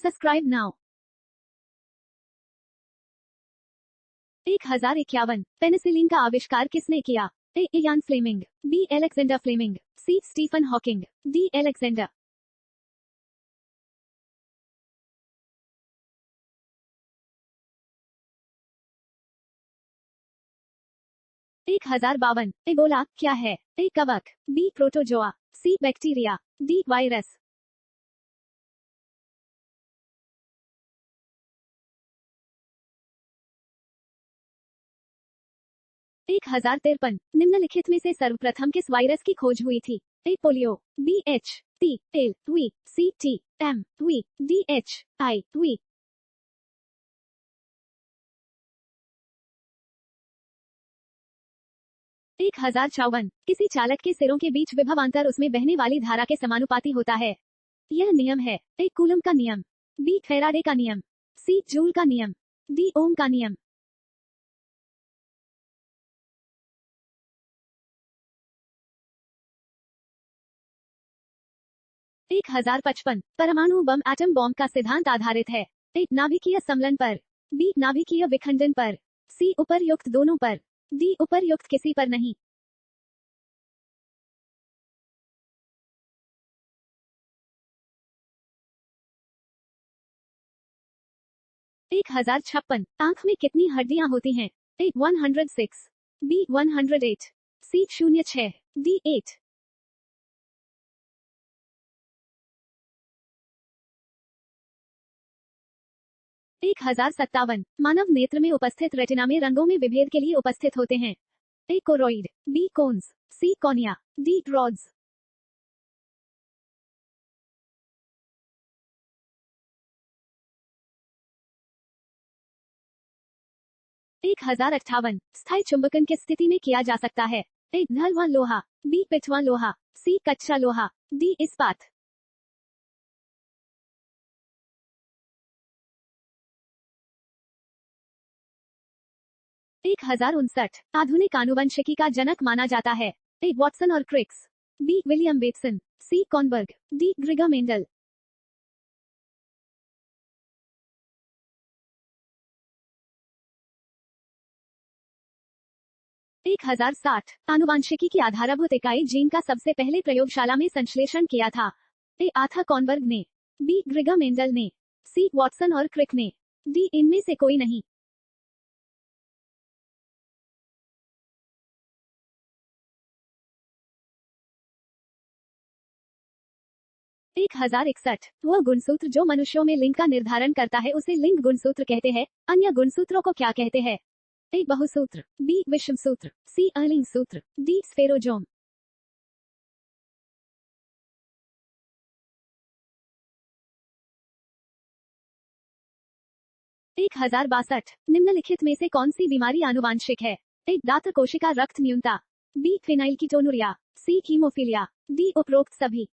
Subscribe now. 1051 penicillin का आविष्कार किसने किया? A Ian Fleming, B Alexander Fleming, C Stephen Hawking, D Alexander. 1052 Ebola क्या है? ए कवक, B protozoa, C bacteria, D virus. 1053 निम्नलिखित में से सर्वप्रथम किस वायरस की खोज हुई थी? A polio, B H T L V, C T M V, D H I V. 1054 किसी चालक के सिरों के बीच विभवांतर उसमें बहने वाली धारा के समानुपाती होता है। यह नियम है ए कूलम का नियम, बी फैराडे का नियम, सी जूल का नियम, डी ओम का नियम। 1055 परमाणु बम एटम बॉम्ब का सिद्धांत आधारित है। ए नाभिकीय सम्मिलन पर, बी नाभिकीय विखंडन पर, सी उपर्युक्त दोनों पर, डी उपर्युक्त किसी पर नहीं। 1056 आंख में कितनी हड्डियां होती हैं? ए 106, बी 108, सी 06, डी 8। 1057 मानव नेत्र में उपस्थित रेटिना में रंगों में विभेद के लिए उपस्थित होते हैं। ए कोरोइड, बी कोन्स, सी कॉर्निया, डी रॉड्स। 1058 स्थायी चुंबकन किस स्थिति में किया जा सकता है? ए ढलवां लोहा, बी पिटवां लोहा, सी कच्चा लोहा, डी इस्पात। 1059 आधुनिक आनुवंशिकी का जनक माना जाता है। ए वॉटसन और क्रिक्स, बी विलियम बेटसन, सी कॉनबर्ग, डी ग्रिगर मेंडल। 1060 आनुवंशिकी की आधारभूत इकाई जीन का सबसे पहले प्रयोगशाला में संश्लेषण किया था। ए आर्थर कॉनबर्ग ने, बी ग्रिगर मेंडल ने, सी वॉटसन और क्रिक ने, डी इनमें से कोई नहीं। 1061 वह गुणसूत्र जो मनुष्यों में लिंग का निर्धारण करता है उसे लिंग गुणसूत्र कहते हैं। अन्य गुणसूत्रों को क्या कहते हैं? ए बहुसूत्र, बी विषम सूत्र, सी अलिंग सूत्र, डी स्फेरोजोम। 1062 निम्नलिखित में से कौन सी बीमारी आनुवांशिक है? ए दात्र कोशिका रक्त न्यूनता, बी फेनाइलकीटोनुरिया, सी हीमोफीलिया, डी उपरोक्त सभी।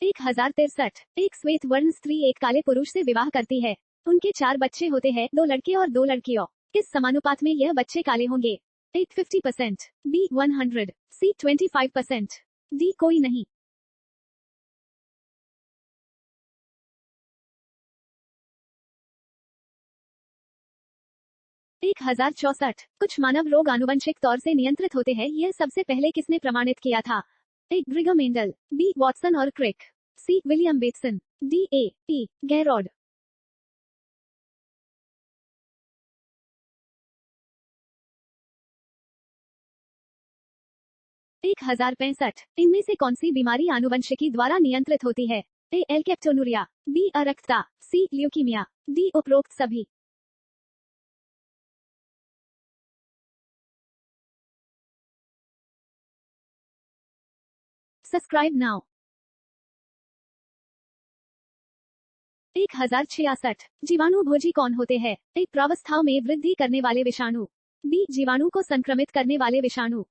1063 एक श्वेत वर्ण स्त्री एक काले पुरुष से विवाह करती है। उनके 4 बच्चे होते हैं, 2 लड़के और 2 लड़कियों। किस समानुपात में यह बच्चे काले होंगे? ए 50%, बी 100, सी 25%, डी कोई नहीं। 1064 कुछ मानव रोग आनुवंशिक तौर से नियंत्रित होते हैं, यह सबसे पहले किसने प्रमाणित किया था? A Gregor Mendel, B Watson और Crick, C William Bateson, D A E Garrod. 1065 इनमें से कौन सी बीमारी आनुवंशिकी द्वारा नियंत्रित होती है? ए एल्केप्टोनुरिया, बी अरक्तता, सी ल्यूकीमिया, डी उपरोक्त सभी। 'Subscribe now'. 1066 जीवाणु भोजी कौन होते हैं? ए प्रावस्थाओं में वृद्धि करने वाले विषाणु, बी जीवाणु को संक्रमित करने वाले विषाणु।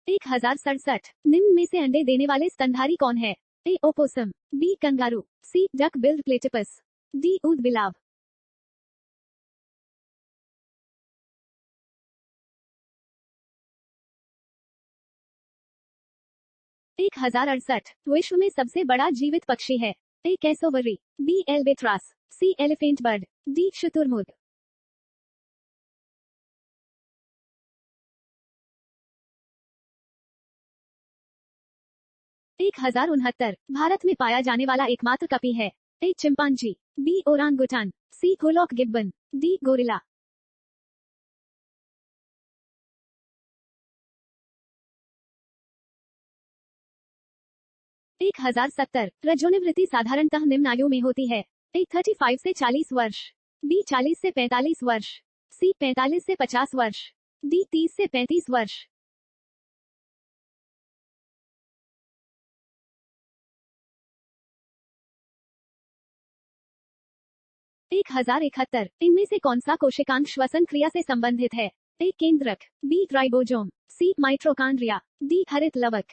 1067 निम्न में से अंडे देने वाले स्तनधारी कौन है? A. opossum, B. kangaroo, C. duck-billed platypus, D. ऊदबिलाव। 1068 विश्व में सबसे बड़ा जीवित पक्षी है। A. कैसोबरी, B. एल्बेट्रास, C. Elephant bird, D. शुतुरमुर्ग। 1069 भारत में पाया जाने वाला एकमात्र कपी है। A. Chimpanzee, B. Orangutan, C. Hoolock gibbon, D. Gorilla. 1070 रजोनिवृत्ति साधारणतः निम्न आयु में होती है। A. 35 से 40 वर्ष, B. 40 से 45 वर्ष, C. 45 से 50 वर्ष, D. 30 से 35 वर्ष। 1071 इनमें से कौन सा कोशिकांग श्वसन क्रिया से संबंधित है। A. केंद्रक, B. Ribosome, C. Mitochondria, D. हरित लवक।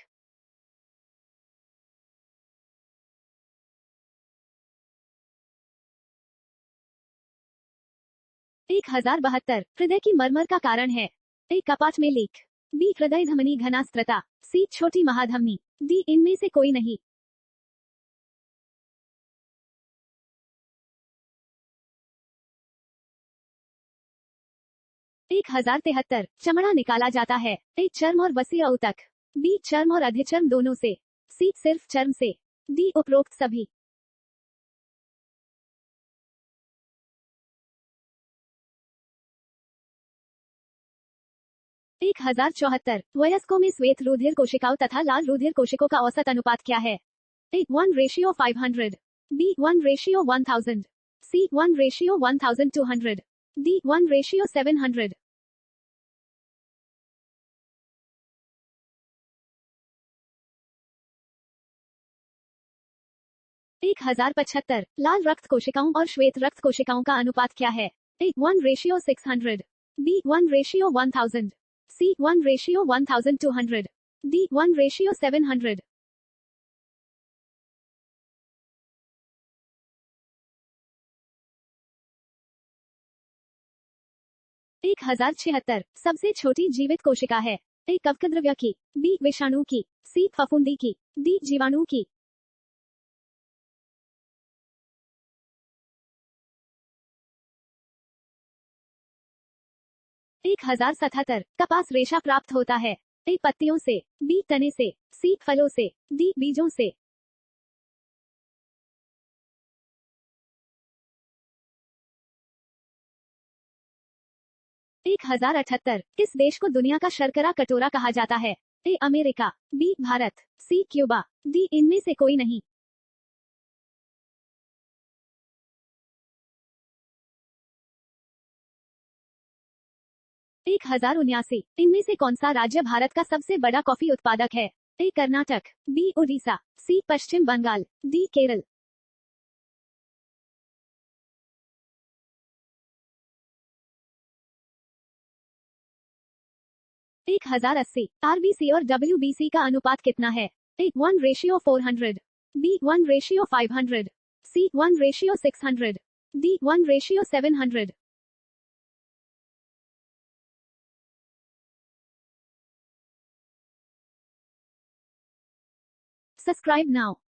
1072 हृदय की मरमर का कारण है। A. कपाट में लीक, B. हृदय धमनी घनास्त्रता, C. छोटी महाधमनी, D. इनमें से कोई नहीं। 1073 चमड़ा निकाला जाता है। A. चर्म और बसीय ऊतक, B. चर्म और अधिचर्म दोनों से, C. सिर्फ चर्म से, D. उपरोक्त सभी। 1074 वयस्कों में श्वेत रुधिर कोशिकाओं तथा लाल रुधिर कोशिकाओं का औसत अनुपात क्या है। A. 1:500, B. 1:1000, C. 1:1200, D. 1:700। 1075 लाल रक्त कोशिकाओं और श्वेत रक्त कोशिकाओं का अनुपात क्या है। A. 1:600, B. 1:1000, C. 1:1200, D. 1:700। 1076 सबसे छोटी जीवित कोशिका है। A. कवकद्रव्य की, B. विषाणु की, C. फफूंदी की, D. जीवाणु की। 1077 कपास रेशा प्राप्त होता है। A. पत्तियों से, B. तने से, C. फलों से, D. बीजों से। 1078 किस देश को दुनिया का शर्करा कटोरा कहा जाता है। A. America, B. Bharat, C. Cuba, D. इनमें से कोई नहीं। 1079 इनमें से कौन सा राज्य भारत का सबसे बड़ा कॉफी उत्पादक है। A. Karnataka, B. Orissa, C. Paschim Bengal, D. Kerala. 1080 RBC और WBC का अनुपात कितना है। A. 1:400, B. 1:500, C. 1:600, D. 1:700। 'Subscribe now'